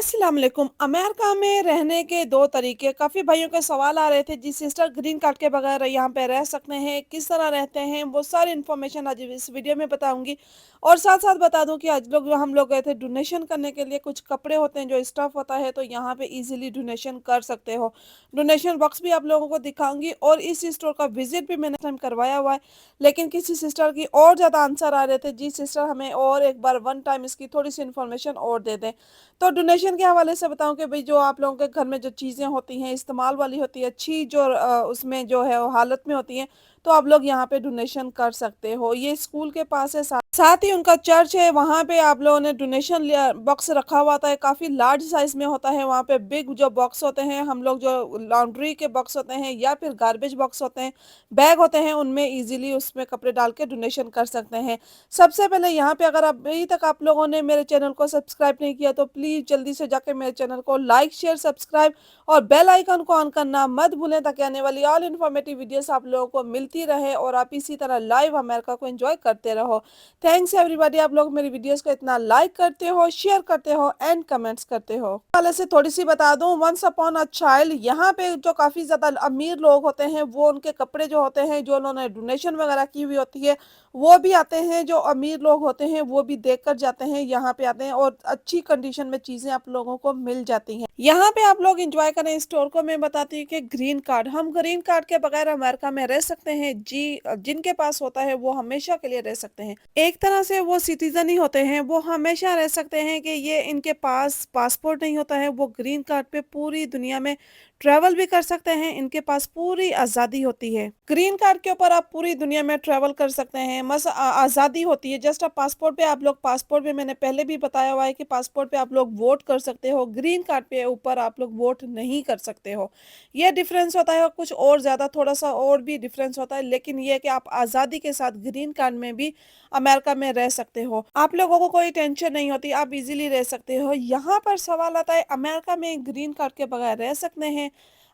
अस्सलाम वालेकुम। अमेरिका में रहने के 2 तरीके, काफ़ी भाइयों के सवाल आ रहे थे जी सिस्टर ग्रीन कार्ड के बगैर यहाँ पे रह सकते हैं, किस तरह रहते हैं? वो सारी इन्फॉर्मेशन आज इस वीडियो में बताऊँगी। और साथ-साथ बता दूँ कि आज हम लोग गए थे डोनेशन करने के लिए, कुछ कपड़े होते हैं जो स्टफ़ होता है तो यहाँ पे ईज़िली डोनेशन कर सकते हो। डोनेशन बॉक्स भी आप लोगों को दिखाऊँगी और इस स्टोर का विज़िट भी मैंने टाइम करवाया हुआ है। लेकिन किसी सिस्टर की और ज़्यादा आंसर आ रहे थे, जी सिस्टर हमें और एक बार वन टाइम इसकी थोड़ी-सी इन्फॉर्मेशन और दे दें। तो डोनेशन के हवाले से बताऊँ कि भई जो आप लोगों के घर में जो चीज़ें होती हैं, इस्तेमाल वाली होती है, अच्छी जो उसमें जो है वो हालत में होती हैं, तो आप लोग यहाँ पे डोनेशन कर सकते हो। ये स्कूल के पास है, साथ ही उनका चर्च है, वहाँ पे आप लोगों ने डोनेशन लिया बॉक्स रखा हुआ था, काफ़ी लार्ज साइज़ में होता है, वहाँ पे बिग जो बॉक्स होते हैं, हम लोग जो लॉन्ड्री के बॉक्स होते हैं या फिर गार्बेज बॉक्स होते हैं, बैग होते हैं, उनमें ईज़िली उसमें कपड़े डाल के डोनेशन कर सकते हैं। सबसे पहले यहाँ पे अगर अभी तक आप लोगों ने मेरे चैनल को सब्सक्राइब नहीं किया तो प्लीज़ जल्दी से जाके मेरे चैनल को लाइक, शेयर, सब्सक्राइब और बेल आइकन को ऑन करना मत भूलें ताकि आने वाली ऑल इन्फॉर्मेटिव वीडियोस आप लोगों को मिलती रहे और आप इसी तरह लाइव अमेरिका को एंजॉय करते रहो। थैंक्स एवरीबॉडी, आप लोग मेरी वीडियोस को इतना लाइक करते हो, शेयर करते हो एंड कमेंट्स करते हो। वाले से थोड़ी सी बता दूं, वंस अपॉन अ चाइल्ड यहाँ पे जो काफ़ी ज़्यादा अमीर लोग होते हैं वो उनके कपड़े जो होते हैं जो उन्होंने डोनेशन वगैरह की हुई होती है वो भी आते हैं, जो अमीर लोग होते हैं वो भी देखकर जाते हैं, यहाँ पे आते हैं और अच्छी कंडीशन में चीज़ें आप लोगों को मिल जाती हैं। यहाँ पे आप लोग एंजॉय करें इस स्टोर को। मैं बताती हूँ कि ग्रीन कार्ड, हम ग्रीन कार्ड के बगैर अमेरिका में रह सकते हैं जी। जिनके पास होता है वो हमेशा के लिए रह सकते हैं, एक तरह से वो सिटीजन ही होते हैं, वो हमेशा रह सकते हैं कि ये इनके पास पासपोर्ट नहीं होता है, वो ग्रीन कार्ड पे पूरी दुनिया में ट्रैवल भी कर सकते हैं, इनके पास पूरी आज़ादी होती है। ग्रीन कार्ड के ऊपर आप पूरी दुनिया में ट्रैवल कर सकते हैं, बस आज़ादी होती है। जस्ट आप पासपोर्ट पे आप लोग, पासपोर्ट पे मैंने पहले भी बताया हुआ है कि पासपोर्ट पे आप लोग वोट कर सकते हो, ग्रीन कार्ड पे ऊपर आप लोग वोट नहीं कर सकते हो। ये डिफरेंस होता है और कुछ और ज़्यादा थोड़ा सा और भी डिफरेंस होता है, लेकिन ये है कि आप आज़ादी के साथ ग्रीन कार्ड में भी अमेरिका में रह सकते हो, आप लोगों को कोई टेंशन नहीं होती, आप इजीली रह सकते हो। यहाँ पर सवाल आता है, अमेरिका में ग्रीन कार्ड के बगैर रह सकते हैं?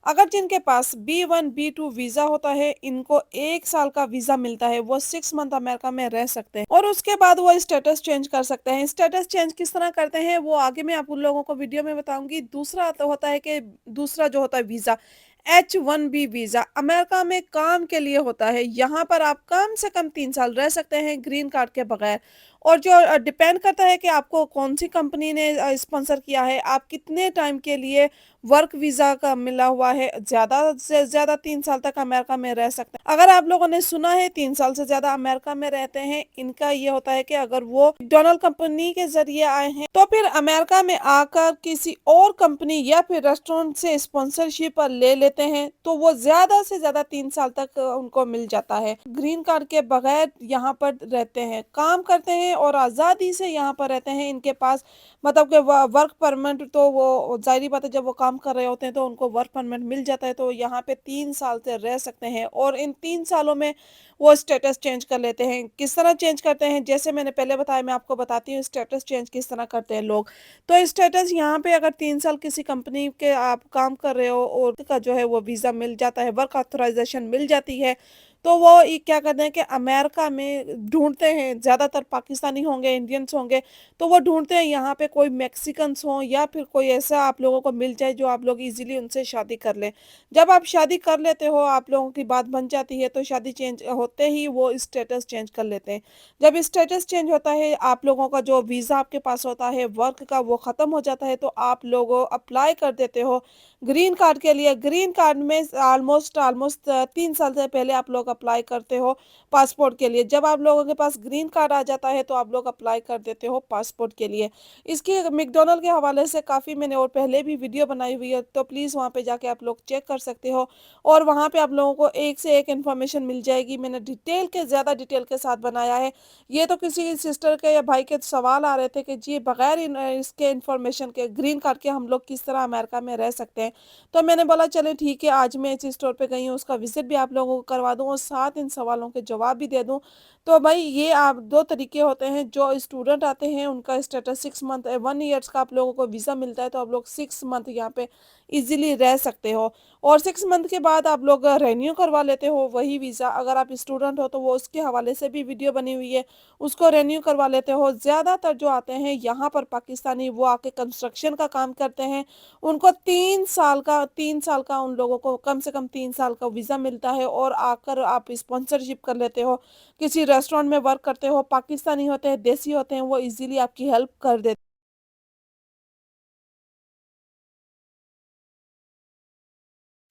अगर जिनके पास B1 B2 वीजा होता है, इनको 1 साल का वीजा मिलता है, वो 6 मंथ अमेरिका में रह सकते हैं और उसके बाद वो स्टेटस चेंज कर सकते हैं। स्टेटस चेंज किस तरह करते हैं वो आगे मैं आप उन लोगों को वीडियो में बताऊंगी। दूसरा तो होता है कि दूसरा जो होता है वीजा, H1B वीजा, अमेरिका में काम के लिए होता है। यहाँ पर आप कम से कम 3 साल रह सकते हैं ग्रीन कार्ड के बगैर। और जो डिपेंड करता है कि आपको कौन सी कंपनी ने स्पॉन्सर किया है, आप कितने टाइम के लिए वर्क वीजा का मिला हुआ है, ज्यादा से ज्यादा 3 साल तक अमेरिका में रह सकते हैं। अगर आप लोगों ने सुना है 3 साल से ज्यादा अमेरिका में रहते हैं, इनका ये होता है कि अगर वो डोनाल्ड कंपनी के जरिए आए हैं तो फिर अमेरिका में आकर किसी और कंपनी या फिर रेस्टोरेंट से स्पॉन्सरशिप ले लेते हैं तो वो ज्यादा से ज्यादा 3 साल तक उनको मिल जाता है। ग्रीन कार्ड के बगैर यहाँ पर रहते हैं, काम करते हैं और आजादी से यहाँ पर रहते हैं। इनके पास मतलब कि वर्क परमिट, तो वो जाहिर बात है जब वो काम कर रहे होते हैं तो उनको वर्क परमिट मिल जाता है, तो यहाँ पे 3 साल से रह सकते हैं और इन 3 सालों में वो स्टेटस चेंज कर लेते हैं। किस तरह चेंज करते हैं, जैसे मैंने पहले बताया, मैं आपको बताती हूँ स्टेटस चेंज किस तरह करते हैं लोग। तो स्टेटस यहाँ पे अगर 3 साल किसी कंपनी के आप काम कर रहे हो और का जो है वो वीज़ा मिल जाता है, वर्क ऑथराइजेशन मिल जाती है, तो वो ये क्या करते हैं कि अमेरिका में ढूंढते हैं, ज़्यादातर पाकिस्तानी होंगे, इंडियंस होंगे, तो वो ढूंढते हैं यहाँ पे कोई मैक्सिकन्स हों या फिर कोई ऐसा आप लोगों को मिल जाए जो आप लोग इजीली उनसे शादी कर लें। जब आप शादी कर लेते हो, आप लोगों की बात बन जाती है, तो शादी चेंज होते ही वो स्टेटस चेंज कर लेते हैं। जब स्टेटस चेंज होता है, आप लोगों का जो वीज़ा आपके पास होता है वर्क का, वो ख़त्म हो जाता है, तो आप लोग अप्लाई कर देते हो ग्रीन कार्ड के लिए। ग्रीन कार्ड में ऑलमोस्ट ऑलमोस्ट 3 साल से पहले आप लोग अप्लाई करते हो पासपोर्ट के लिए। जब आप लोगों के पास ग्रीन कार्ड आ जाता है तो आप लोग अप्लाई कर देते हो पासपोर्ट के लिए। इसकी मैकडॉनल्ड के हवाले से काफ़ी मैंने और पहले भी वीडियो बनाई हुई है, तो प्लीज़ वहाँ पे जाके आप लोग चेक कर सकते हो और वहाँ पे आप लोगों को एक से एक इन्फॉर्मेशन मिल जाएगी। मैंने डिटेल के ज़्यादा डिटेल के साथ बनाया है। ये तो किसी सिस्टर के या भाई के सवाल आ रहे थे कि जी बगैर इसके इन्फॉर्मेशन के ग्रीन कार्ड के हम लोग किस तरह अमेरिका में रह सकते हैं। तो मैंने बोला चले ठीक है, आज मैं इस स्टोर पे गई हूँ, उसका विजिट भी आप लोगों को करवा दूँ और साथ इन सवालों के जवाब भी दे दूँ। तो भाई ये आप 2 तरीके होते हैं, जो स्टूडेंट आते हैं उनका स्टेटस 6 मंथ 1 ईयर्स का आप लोगों को वीज़ा मिलता है, तो आप लोग 6 मंथ यहाँ पे ईज़िली रह सकते हो। और 6 मंथ के बाद आप लोग रिन्यू करवा लेते हो वही वीज़ा, अगर आप स्टूडेंट हो तो वो उसके हवाले से भी वीडियो बनी हुई है, उसको रिन्यू करवा लेते हो। ज़्यादातर जो आते हैं यहाँ पर पाकिस्तानी, वो आके कंस्ट्रक्शन का काम करते हैं, उनको 3 साल का उन लोगों को कम से कम 3 साल का वीज़ा मिलता है, और आकर आप स्पॉन्सरशिप कर लेते हो, किसी रेस्टोरेंट में वर्क करते हो, पाकिस्तानी होते हैं, देसी होते हैं, वो ईज़िली आपकी हेल्प कर देते।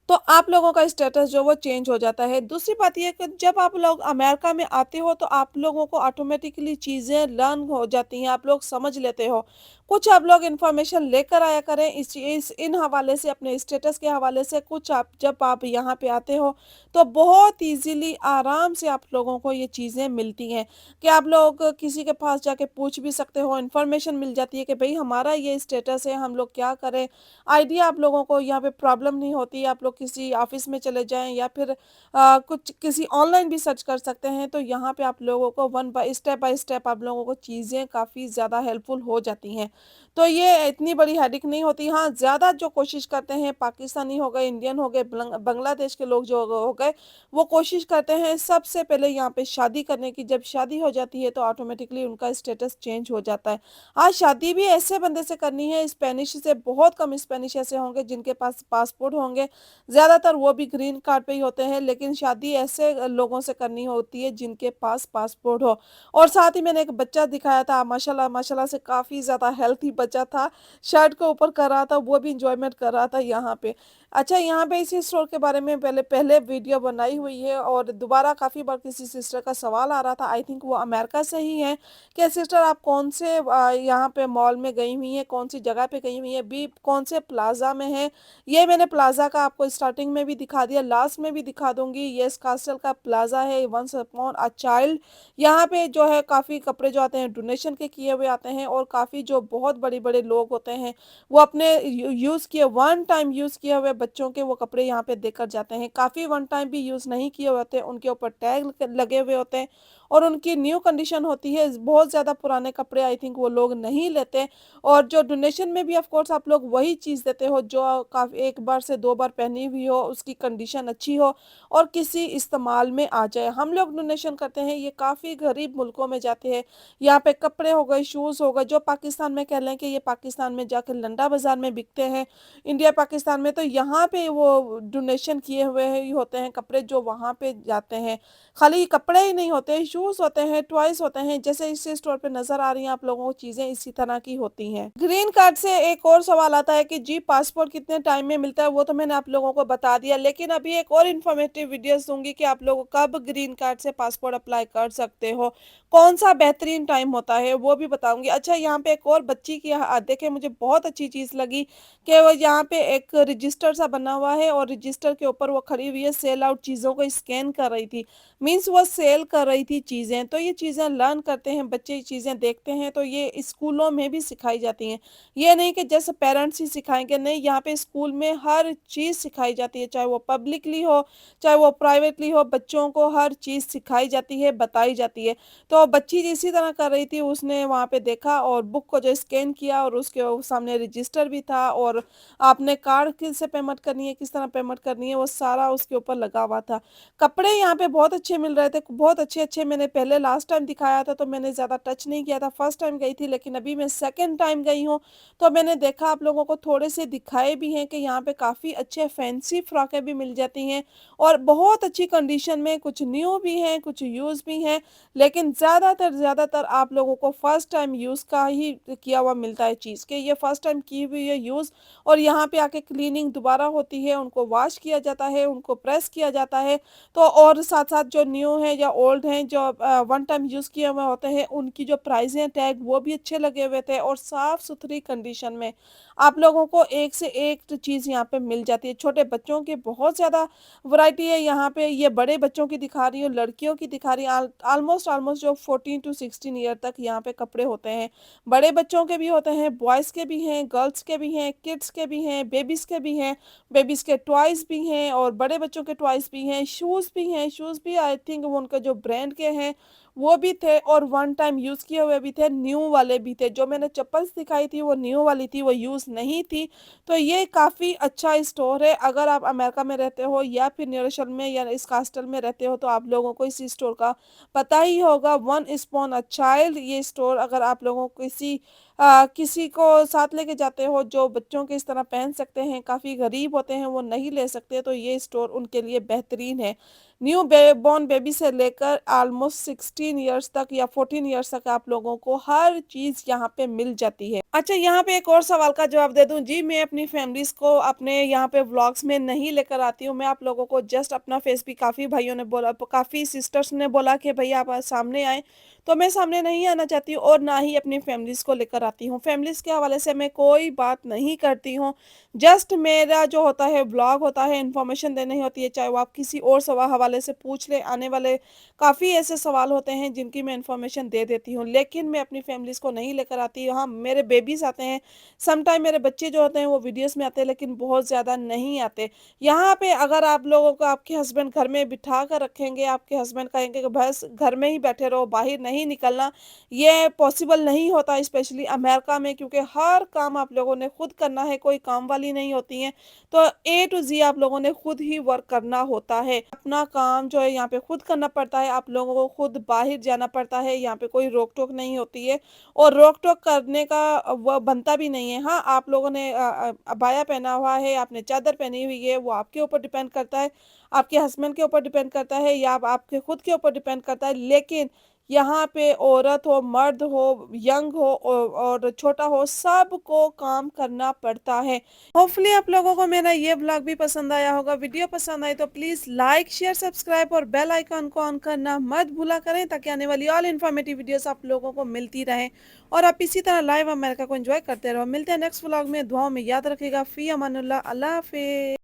तो आप लोगों का स्टेटस जो वो चेंज हो जाता है। दूसरी बात ये है कि जब आप लोग अमेरिका में आते हो तो आप लोगों को ऑटोमेटिकली चीज़ें लर्न हो जाती हैं, आप लोग समझ लेते हो। कुछ आप लोग इन्फॉर्मेशन लेकर आया करें इस इन हवाले से, अपने स्टेटस के हवाले से, कुछ आप जब आप यहाँ पे आते हो तो बहुत ईज़िली आराम से आप लोगों को ये चीज़ें मिलती हैं, कि आप लोग किसी के पास जाके पूछ भी सकते हो, इन्फॉर्मेशन मिल जाती है कि भई हमारा ये स्टेटस है, हम लोग क्या करें? आइडिया आप लोगों को यहाँ पे प्रॉब्लम नहीं होती, आप लोग किसी ऑफ़िस में चले जाएँ या फिर कुछ किसी ऑनलाइन भी सर्च कर सकते हैं, तो यहाँ पे आप लोगों को वन बाय स्टेप आप लोगों को चीज़ें काफ़ी ज़्यादा हेल्पफुल हो जाती हैं। तो ये इतनी बड़ी हेडेक नहीं होती। हाँ, ज़्यादा जो कोशिश करते हैं, पाकिस्तानी हो गए, इंडियन हो गए, बांग्लादेश के लोग जो हो गए, वो कोशिश करते हैं सबसे पहले यहाँ पे शादी करने की। जब शादी हो जाती है तो ऑटोमेटिकली उनका स्टेटस चेंज हो जाता है। हाँ, शादी भी ऐसे बंदे से करनी है, स्पेनिश से, बहुत कम स्पेनिश ऐसे होंगे जिनके पास पासपोर्ट होंगे, ज़्यादातर वो भी ग्रीन कार्ड पे ही होते हैं, लेकिन शादी ऐसे लोगों से करनी होती है जिनके पास पासपोर्ट हो। और साथ ही मैंने एक बच्चा दिखाया था, माशाल्लाह माशाल्लाह से काफ़ी ज़्यादा हेल्थी बच्चा था, शर्ट को ऊपर कर रहा था, वो भी एन्जॉयमेंट कर रहा था यहाँ पे। अच्छा, यहाँ पे इसी स्टोर के बारे में पहले पहले वीडियो बनाई हुई है, और दोबारा काफ़ी बार किसी सिस्टर का सवाल आ रहा था, आई थिंक वो अमेरिका से ही हैं, कि सिस्टर आप कौन से यहाँ पे मॉल में गई हुई हैं, कौन-सी जगह पे गई हुई हैं, भी कौन से प्लाज़ा में हैं? ये मैंने प्लाज़ा का आपको स्टार्टिंग में भी दिखा दिया, लास्ट में भी दिखा दूँगी। ये कास्टल का प्लाज़ा है, वन्स अपॉन अ चाइल्ड। यहाँ पे जो है काफ़ी कपड़े जो आते हैं डोनेशन के किए हुए आते हैं, और काफ़ी जो बहुत बड़े-बड़े लोग होते हैं, वो अपने यूज़ किए, वन टाइम यूज़ किए हुए बच्चों के वो कपड़े यहाँ पे देकर जाते हैं। काफ़ी वन टाइम भी यूज़ नहीं किए हुए होते हैं, उनके ऊपर टैग लगे हुए होते हैं, और उनकी न्यू कंडीशन होती है। बहुत ज़्यादा पुराने कपड़े आई थिंक वो लोग नहीं लेते, और जो डोनेशन में भी ऑफ कोर्स आप लोग वही चीज़ देते हो जो काफ़ी 1 बार से 2 बार पहनी हुई हो, उसकी कंडीशन अच्छी हो और किसी इस्तेमाल में आ जाए। हम लोग डोनेशन करते हैं, ये काफ़ी गरीब मुल्कों में जाते हैं। यहाँ पे कपड़े हो गए, शूज़ हो गए, जो पाकिस्तान में कह लें कि ये पाकिस्तान में जाके लंडा बाज़ार में बिकते हैं, इंडिया पाकिस्तान में, तो यहाँ पे वो डोनेशन किए हुए ही होते हैं कपड़े, जो वहाँ पे जाते हैं। खाली कपड़े ही नहीं होते, शूज़ होते हैं, टॉयज़ होते हैं, जैसे इस स्टोर पे नज़र आ रही हैं आप लोगों को चीज़ें इसी तरह की होती हैं। ग्रीन कार्ड से एक और सवाल आता है कि जी पासपोर्ट कितने टाइम में मिलता है, वो तो मैंने आप लोगों को बता दिया, लेकिन अभी एक और इन्फॉर्मेटिव वीडियोज़ दूँगी कि आप लोग कब ग्रीन कार्ड से पासपोर्ट अप्लाई कर सकते हो, कौन-सा बेहतरीन टाइम होता है, वो भी बताऊँगी। अच्छा, यहाँ पे एक और बच्ची की देखिए मुझे बहुत अच्छी चीज़ लगी, कि वो यहाँ पे एक रजिस्टर सा बना हुआ है, और रजिस्टर के ऊपर वो खड़ी हुई है, सेल आउट चीज़ों को स्कैन कर रही थी। मीन्स वो सेल कर रही थी चीज़ें, तो ये चीज़ें लर्न करते हैं बच्चे, ये चीज़ें देखते हैं, तो ये स्कूलों में भी सिखाई जाती हैं। ये नहीं कि जैसे पेरेंट्स ही सिखाएँगे, नहीं, यहाँ पे स्कूल में हर चीज़ सिखाई जाती है, चाहे वो पब्लिकली हो, चाहे वो प्राइवेटली हो, बच्चों को हर चीज़ सिखाई जाती है, बताई जाती है। तो बच्ची इसी तरह कर रही थी, उसने वहाँ पे देखा और बुक को जो स्कैन किया, और उसके सामने रजिस्टर भी था, और आपने कार्ड किससे पेमेंट करनी है, किस तरह पेमेंट करनी है, वो सारा उसके ऊपर लगा हुआ था। कपड़े यहाँ पे बहुत अच्छे मिल रहे थे, बहुत अच्छे-अच्छे, मैंने पहले लास्ट टाइम दिखाया था तो मैंने ज़्यादा टच नहीं किया था, फर्स्ट टाइम गई थी, लेकिन अभी मैं सेकंड टाइम गई हूँ, तो मैंने देखा, आप लोगों को थोड़े से दिखाए भी हैं कि यहाँ पे काफ़ी अच्छे फैंसी फ्रॉकें भी मिल जाती हैं, और बहुत अच्छी कंडीशन में, कुछ न्यू भी हैं, कुछ यूज़ भी हैं, लेकिन ज़्यादातर आप लोगों को फर्स्ट टाइम यूज़ का ही किया हुआ मिलता है चीज़, कि ये फर्स्ट टाइम की हुई है यूज़, और यहाँ पे आके क्लीनिंग दोबारा होती है, उनको वॉश किया जाता है, उनको प्रेस किया जाता है। तो और साथ-साथ जो न्यू हैं या ओल्ड हैं, जो वन टाइम यूज़ किए हुए होते हैं, उनकी जो प्राइस हैं, टैग वो भी अच्छे लगे हुए थे, और साफ-सुथरी कंडीशन में आप लोगों को एक से एक चीज़ यहाँ पे मिल जाती है। छोटे बच्चों की बहुत ज़्यादा वैरायटी है यहाँ पे, ये बड़े बच्चों की दिखा रही हूँ, लड़कियों की दिखा रही हूँ, ऑलमोस्ट ऑलमोस्ट जो 14 टू 16 ईयर तक यहाँ पे कपड़े होते हैं। बड़े बच्चों के भी होते हैं, बॉयज़ के भी हैं, गर्ल्स के भी हैं, किड्स के भी हैं, बेबीज़ के भी हैं, बेबीज़ के टॉयज़ भी हैं और बड़े बच्चों के टॉयज़ भी हैं, शूज़ भी हैं, शूज़ भी आई थिंक वो उनका जो ब्रांड के हैं वो भी थे और वन टाइम यूज़ किए हुए भी थे, न्यू वाले भी थे। जो मैंने चप्पल्स दिखाई थी वो न्यू वाली थी, वो यूज़ नहीं थी। तो ये काफ़ी अच्छा स्टोर है। अगर आप अमेरिका में रहते हो या फिर न्यू रोशल में या इस कास्टल में रहते हो तो आप लोगों को इस स्टोर का पता ही होगा। वन स्पून अ चाइल्ड ये स्टोर, अगर आप लोगों को किसी को साथ लेके जाते हो जो बच्चों के इस तरह पहन सकते हैं, काफ़ी गरीब होते हैं, वो नहीं ले सकते, तो ये स्टोर उनके लिए बेहतरीन है। न्यू बॉर्न बेबी से लेकर ऑलमोस्ट 16 इयर्स तक या 14 इयर्स तक आप लोगों को हर चीज़ यहाँ पे मिल जाती है। अच्छा, यहाँ पे एक और सवाल का जवाब दे दूँ। जी, मैं अपनी फैमिलीज़ को अपने यहाँ पे व्लॉग्स में नहीं लेकर आती हूँ। मैं आप लोगों को जस्ट अपना फेस भी काफ़ी भाइयों ने बोला, काफ़ी सिस्टर्स ने बोला कि भैया आप सामने आएँ, तो मैं सामने नहीं आना चाहती हूँ और ना ही अपनी फैमिलीज़ को लेकर आती हूँ। फैमिलीज़ के हवाले से मैं कोई बात नहीं करती हूँ। जस्ट मेरा जो होता है व्लॉग होता है, इन्फॉर्मेशन देनी होती है, चाहे वो आप किसी और हवाले से पूछ लें। आने वाले काफ़ी ऐसे सवाल होते हैं जिनकी मैं इन्फॉर्मेशन दे देती हूँ, लेकिन मैं अपनी फैमिलीज़ को नहीं लेकर आती। हाँ, मेरे बेबीज़ आते हैं, सम टाइम मेरे बच्चे जो होते हैं वो वीडियोज़ में आते हैं, लेकिन बहुत ज़्यादा नहीं आते। यहाँ पे अगर आप लोगों को आपके हस्बैंड घर में बिठा कर रखेंगे, आपके हस्बैंड कहेंगे कि बस घर में ही बैठे रहो, बाहर नहीं निकलना, ये पॉसिबल नहीं होता स्पेशली अमेरिका में, क्योंकि हर काम आप लोगों ने खुद करना है, कोई काम वाली नहीं होती हैं। तो ए टू ज़ी आप लोगों ने खुद ही वर्क करना होता है। अपना काम जो है यहाँ पे खुद करना पड़ता है, आप लोगों को खुद बाहर जाना पड़ता है, यहाँ पे कोई रोक-टोक नहीं होती है और रोक-टोक करने का वो बनता भी नहीं है। हाँ, आप लोगों ने अबाया पहना हुआ है, आपने चादर पहनी हुई है, वो आपके ऊपर डिपेंड करता है, आपके हस्बैंड के ऊपर डिपेंड करता है या आपके खुद के ऊपर डिपेंड करता है। लेकिन यहाँ पे औरत हो, मर्द हो, यंग हो और छोटा हो, सबको काम करना पड़ता है। होपफुली आप लोगों को मेरा ये व्लॉग भी पसंद आया होगा। वीडियो पसंद आई तो प्लीज़ लाइक, शेयर, सब्सक्राइब और बेल आइकन को ऑन करना मत भूला करें, ताकि आने वाली ऑल इन्फॉर्मेटिव वीडियोस आप लोगों को मिलती रहें और आप इसी तरह लाइव अमेरिका को एंजॉय करते रहो। मिलते हैं नेक्स्ट व्लॉग में। दुआओं में याद रखिएगा। फ़ी अमानुल्लाह। अल्लाह हाफ़िज़।